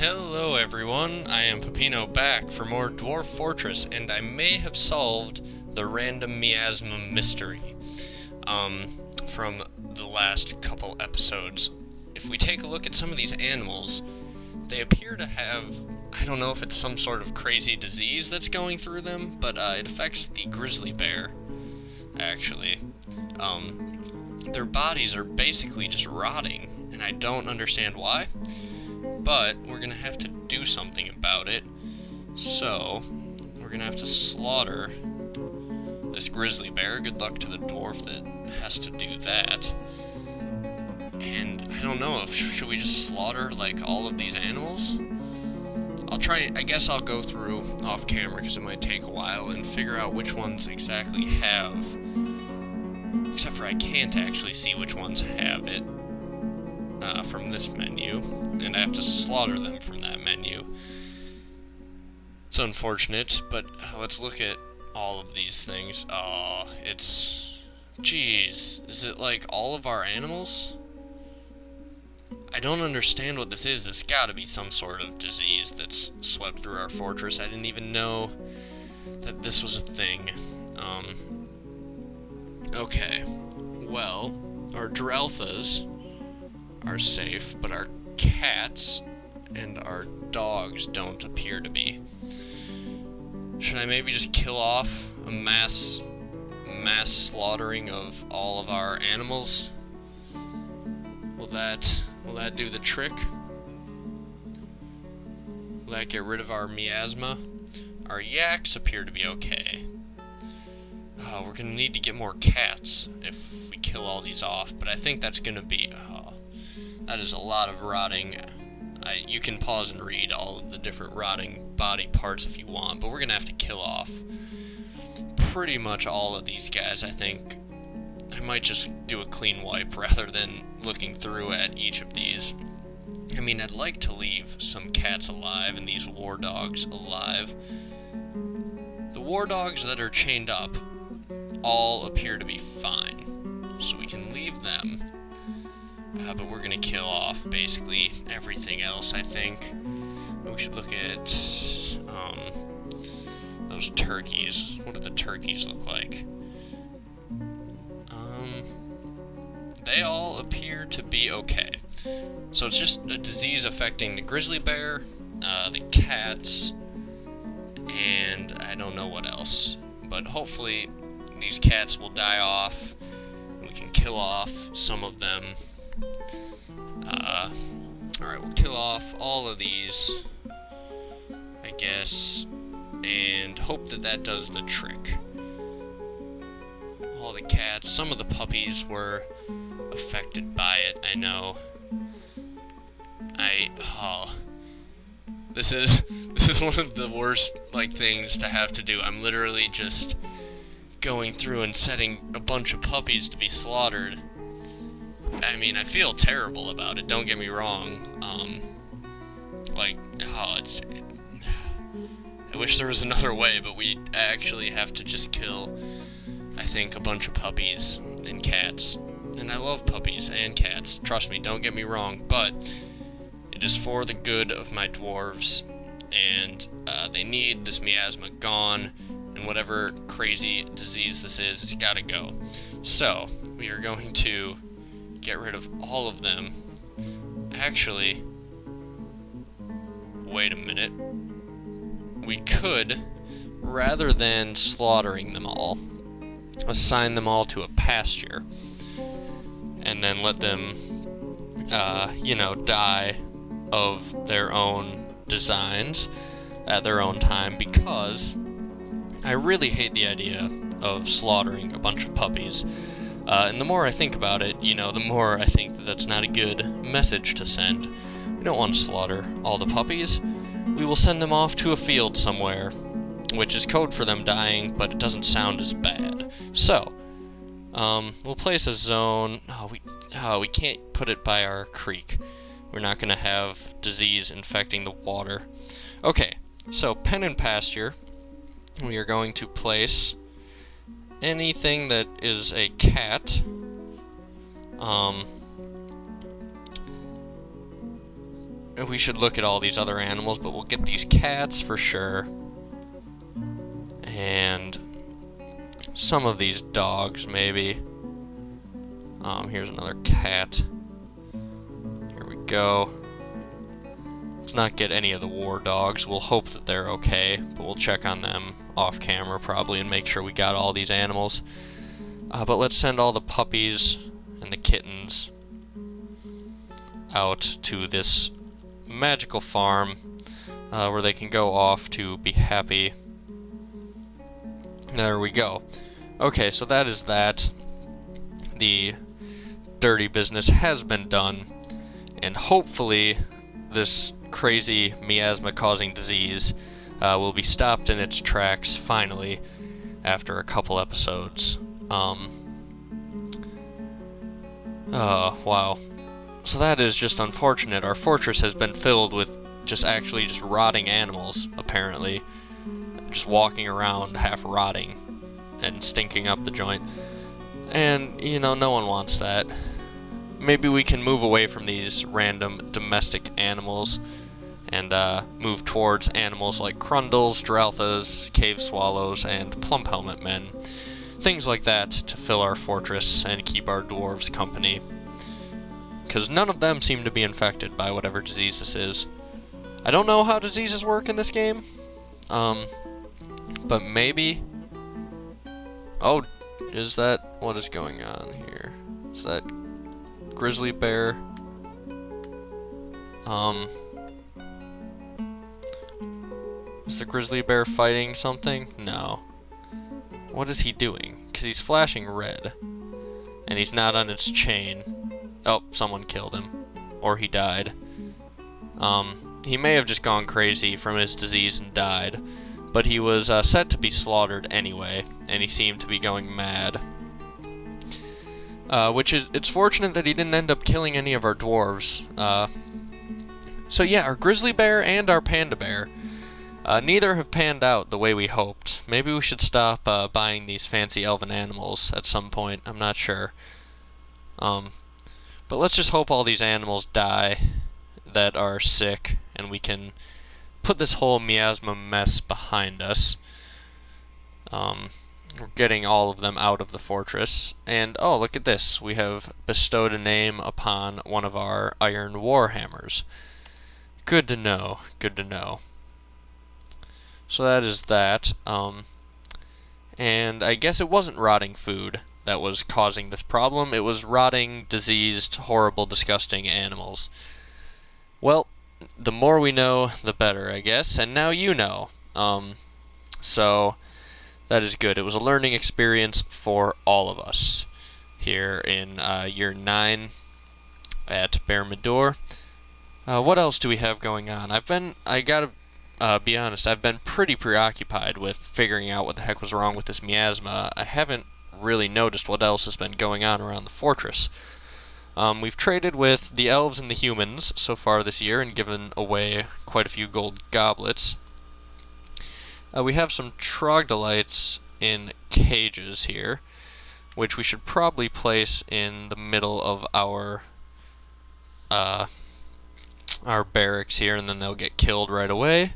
Hello everyone, I am Peppino back for more Dwarf Fortress, and I may have solved the random miasma mystery from the last couple episodes. If we take a look at some of these animals, they appear to have, I don't know if it's some sort of crazy disease that's going through them, but it affects the grizzly bear, actually. Their bodies are basically just rotting, and I don't understand why. But we're gonna have to do something about it. So we're gonna have to slaughter this grizzly bear. Good luck to the dwarf that has to do that. And I don't know, should we just slaughter like all of these animals? I guess I'll go through off camera because it might take a while and figure out which ones exactly have. Except for I can't actually see which ones have it. From this menu, and I have to slaughter them from that menu. It's unfortunate, but let's look at all of these things. Jeez, is it like all of our animals? I don't understand what this is. This gotta be some sort of disease that's swept through our fortress. I didn't even know that this was a thing. Okay, well, our Drelthas are safe, but our cats and our dogs don't appear to be. Should I maybe just kill off a mass slaughtering of all of our animals? Will that do the trick? Will that get rid of our miasma? Our yaks appear to be okay. We're gonna need to get more cats if we kill all these off, but I think that's gonna be that is a lot of rotting. You can pause and read all of the different rotting body parts if you want, but we're gonna have to kill off pretty much all of these guys, I think. I might just do a clean wipe rather than looking through at each of these. I mean, I'd like to leave some cats alive and these war dogs alive. The war dogs that are chained up all appear to be fine, so we can leave them. But we're gonna kill off basically everything else, I think. We should look at those turkeys. What do the turkeys look like? They all appear to be okay. So it's just a disease affecting the grizzly bear, the cats, and I don't know what else. But hopefully these cats will die off, and we can kill off some of them. Alright, we'll kill off all of these, I guess, and hope that does the trick. All the cats, some of the puppies were affected by it, I know. This is one of the worst, things to have to do. I'm literally just going through and setting a bunch of puppies to be slaughtered. I mean, I feel terrible about it, don't get me wrong. I wish there was another way, but we actually have to just kill, I think, a bunch of puppies and cats. And I love puppies and cats, trust me, don't get me wrong, but it is for the good of my dwarves, and they need this miasma gone, and whatever crazy disease this is, it's gotta go. So, we are going to get rid of all of them. Actually, wait a minute. We could, rather than slaughtering them all, assign them all to a pasture, and then let them, die of their own designs at their own time, because I really hate the idea of slaughtering a bunch of puppies. And the more I think about it, the more I think that that's not a good message to send. We don't want to slaughter all the puppies. We will send them off to a field somewhere, which is code for them dying, but it doesn't sound as bad. So, we'll place a zone. We can't put it by our creek. We're not going to have disease infecting the water. Okay, so pen and pasture. We are going to place anything that is a cat. we should look at all these other animals, but we'll get these cats for sure. And some of these dogs, maybe. Here's another cat. Here we go. Let's not get any of the war dogs. We'll hope that they're okay, but we'll check on them off camera probably and make sure we got all these animals. But let's send all the puppies and the kittens out to this magical farm where they can go off to be happy. There we go. Okay, so that is that. The dirty business has been done, and hopefully this crazy miasma causing disease will be stopped in its tracks finally after a couple episodes. Wow. So that is just unfortunate. Our fortress has been filled with just rotting animals, apparently. Just walking around half rotting and stinking up the joint. And, you know, no one wants that. Maybe we can move away from these random domestic animals and move towards animals like crundles, dralthas, cave swallows, and plump helmet men. Things like that to fill our fortress and keep our dwarves company. Because none of them seem to be infected by whatever disease this is. I don't know how diseases work in this game. But maybe... Oh, is that... What is going on here? Is that... grizzly bear? Is the grizzly bear fighting something? No. What is he doing? Because he's flashing red. And he's not on its chain. Oh, someone killed him. Or he died. He may have just gone crazy from his disease and died. But he was set to be slaughtered anyway. And he seemed to be going mad. It's fortunate that he didn't end up killing any of our dwarves. So yeah, our grizzly bear and our panda bear. Neither have panned out the way we hoped. Maybe we should stop buying these fancy elven animals at some point. I'm not sure. But let's just hope all these animals die that are sick, and we can put this whole miasma mess behind us. We're getting all of them out of the fortress. And, oh, look at this. We have bestowed a name upon one of our iron warhammers. Good to know. Good to know. So that is that. And I guess it wasn't rotting food that was causing this problem. It was rotting, diseased, horrible, disgusting animals. Well, the more we know, the better, I guess. And now you know. So... that is good. It was a learning experience for all of us here in year 9 at Bermidor. What else do we have going on? I gotta be honest, I've been pretty preoccupied with figuring out what the heck was wrong with this miasma. I haven't really noticed what else has been going on around the fortress. We've traded with the elves and the humans so far this year and given away quite a few gold goblets. We have some troglodytes in cages here, which we should probably place in the middle of our barracks here, and then they'll get killed right away,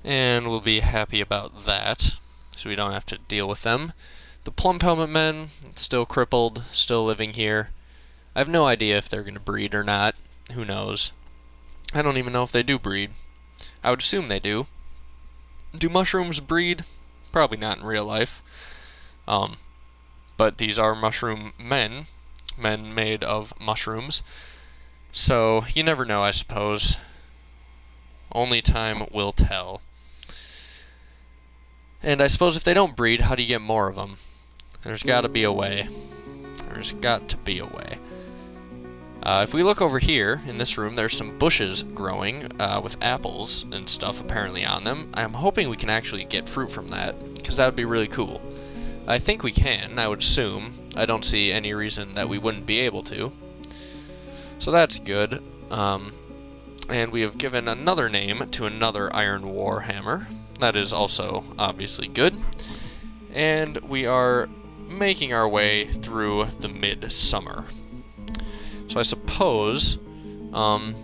and we'll be happy about that, so we don't have to deal with them. The plump helmet men, still crippled, still living here. I have no idea if they're going to breed or not. Who knows? I don't even know if they do breed. I would assume they do. Do mushrooms breed? Probably not in real life. But these are mushroom men made of mushrooms. So, you never know, I suppose. Only time will tell. And I suppose if they don't breed, how do you get more of them? There's got to be a way. There's got to be a way. If we look over here, in this room, there's some bushes growing with apples and stuff apparently on them. I'm hoping we can actually get fruit from that, because that would be really cool. I think we can, I would assume. I don't see any reason that we wouldn't be able to. So that's good. And we have given another name to another iron warhammer. That is also obviously good. And we are making our way through the midsummer. So I suppose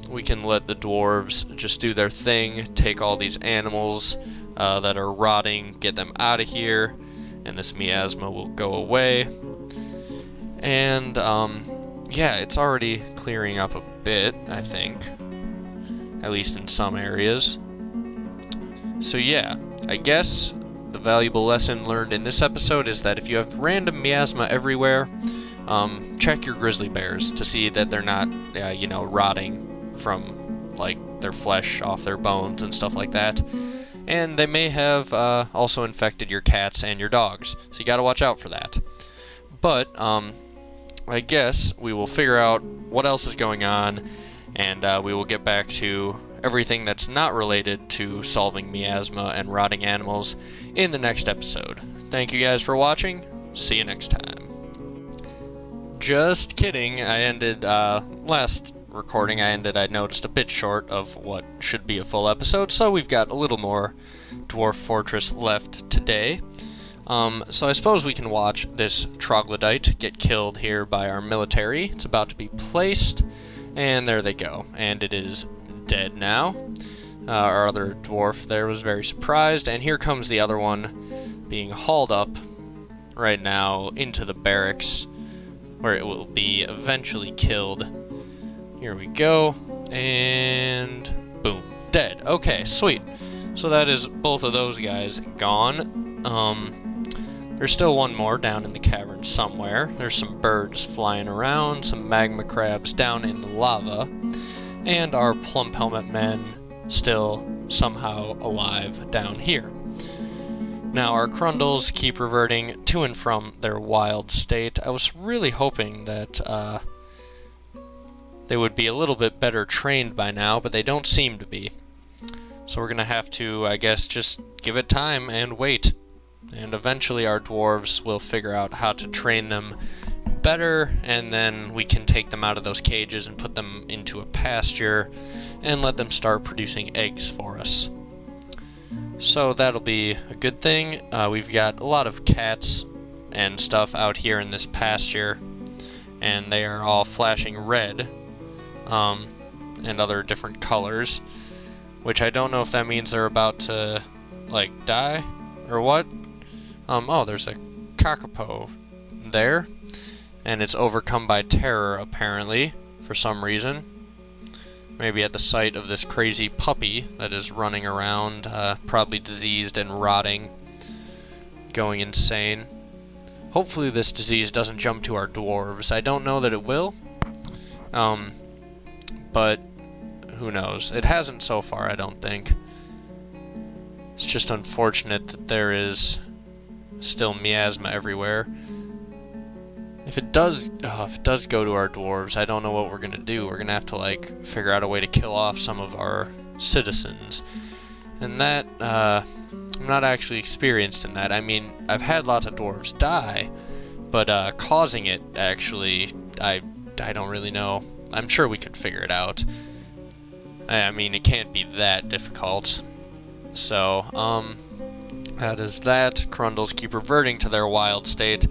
we can let the dwarves just do their thing, take all these animals that are rotting, get them out of here, and this miasma will go away. And yeah, it's already clearing up a bit, I think, at least in some areas. So yeah, I guess the valuable lesson learned in this episode is that if you have random miasma everywhere, check your grizzly bears to see that they're not, rotting from, like, their flesh off their bones and stuff like that. And they may have also infected your cats and your dogs, so you gotta watch out for that. But, I guess we will figure out what else is going on, and we will get back to everything that's not related to solving miasma and rotting animals in the next episode. Thank you guys for watching. See you next time. Just kidding. I ended, last recording I noticed a bit short of what should be a full episode, so we've got a little more Dwarf Fortress left today. So I suppose we can watch this troglodyte get killed here by our military. It's about to be placed, and there they go. And it is dead now. Our other dwarf there was very surprised, and here comes the other one being hauled up right now into the barracks, where it will be eventually killed. Here we go, and boom, dead. Okay, sweet. So that is both of those guys gone. There's still one more down in the cavern somewhere. There's some birds flying around, some magma crabs down in the lava, and our plump helmet men still somehow alive down here. Now, our Crundles keep reverting to and from their wild state. I was really hoping that they would be a little bit better trained by now, but they don't seem to be. So we're going to have to, I guess, just give it time and wait. And eventually our dwarves will figure out how to train them better, and then we can take them out of those cages and put them into a pasture and let them start producing eggs for us. So that'll be a good thing. We've got a lot of cats and stuff out here in this pasture, and they are all flashing red and other different colors, which I don't know if that means they're about to, like, die or what. Oh, there's a kakapo there, and it's overcome by terror, apparently, for some reason. Maybe at the sight of this crazy puppy that is running around, probably diseased and rotting, going insane. Hopefully this disease doesn't jump to our dwarves. I don't know that it will, but who knows. It hasn't so far, I don't think. It's just unfortunate that there is still miasma everywhere. If it does go to our dwarves, I don't know what we're gonna do. We're gonna have to, like, figure out a way to kill off some of our citizens. And that, I'm not actually experienced in that. I mean, I've had lots of dwarves die, but causing it, actually, I don't really know. I'm sure we could figure it out. I mean, it can't be that difficult. So, that is that. Crundles keep reverting to their wild state.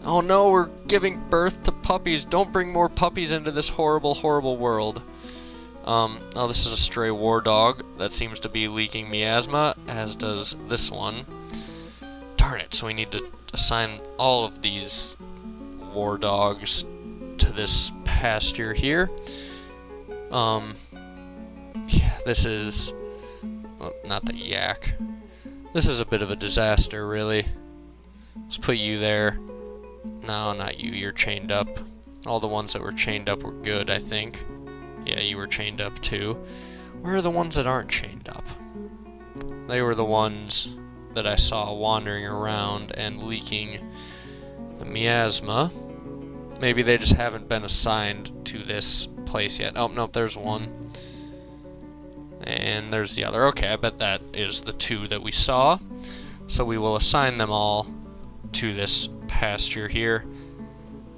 Oh no, we're giving birth to puppies. Don't bring more puppies into this horrible, horrible world. Oh, this is a stray war dog that seems to be leaking miasma, as does this one. Darn it, so we need to assign all of these war dogs to this pasture here. Yeah, this is... well, not the yak. This is a bit of a disaster, really. Let's put you there. No, not you. You're chained up. All the ones that were chained up were good, I think. Yeah, you were chained up too. Where are the ones that aren't chained up? They were the ones that I saw wandering around and leaking the miasma. Maybe they just haven't been assigned to this place yet. Oh, nope, there's one. And there's the other. Okay, I bet that is the two that we saw. So we will assign them all to this pasture here,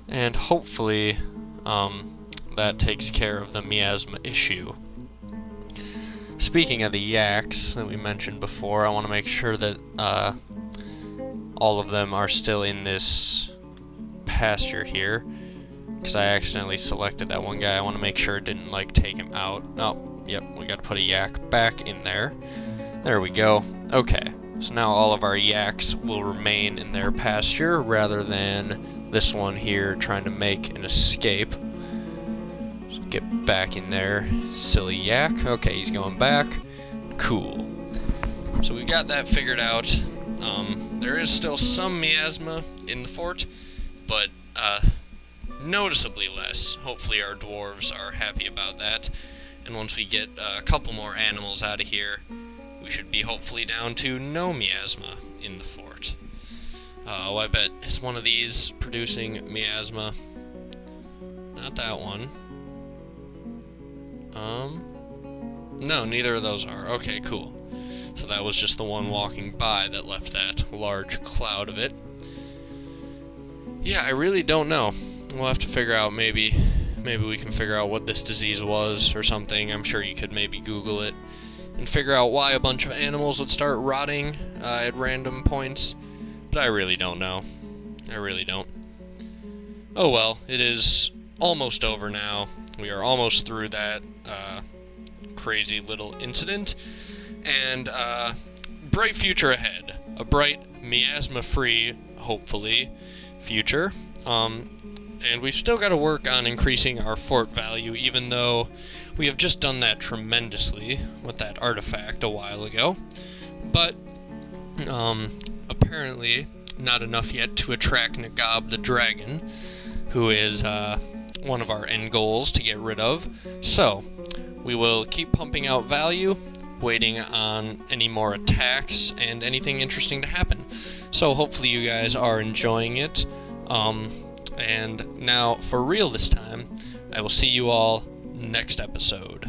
and hopefully that takes care of the miasma issue. Speaking of the yaks that we mentioned before, I want to make sure that all of them are still in this pasture here. because I accidentally selected that one guy. I want to make sure it didn't, like, take him out. Oh, yep, we got to put a yak back in there. There we go. Okay, so now all of our yaks will remain in their pasture rather than this one here trying to make an escape. So get back in there, silly yak. Okay, he's going back. Cool. So we got that figured out. There is still some miasma in the fort, but noticeably less. Hopefully our dwarves are happy about that. And once we get a couple more animals out of here, we should be hopefully down to no miasma in the fort. Oh, I bet it's one of these producing miasma. Not that one. No, neither of those are. Okay, cool. So that was just the one walking by that left that large cloud of it. Yeah, I really don't know. We'll have to figure out, maybe we can figure out what this disease was or something. I'm sure you could maybe Google it and figure out why a bunch of animals would start rotting at random points. But I really don't know. I really don't. Oh well, it is almost over now. We are almost through that crazy little incident. And bright future ahead. A bright, miasma-free, hopefully, future. And we've still got to work on increasing our fort value, even though we have just done that tremendously with that artifact a while ago. But apparently not enough yet to attract Nagab the dragon, who is one of our end goals to get rid of. So we will keep pumping out value, waiting on any more attacks and anything interesting to happen. So hopefully you guys are enjoying it. And now, for real this time, I will see you all next episode.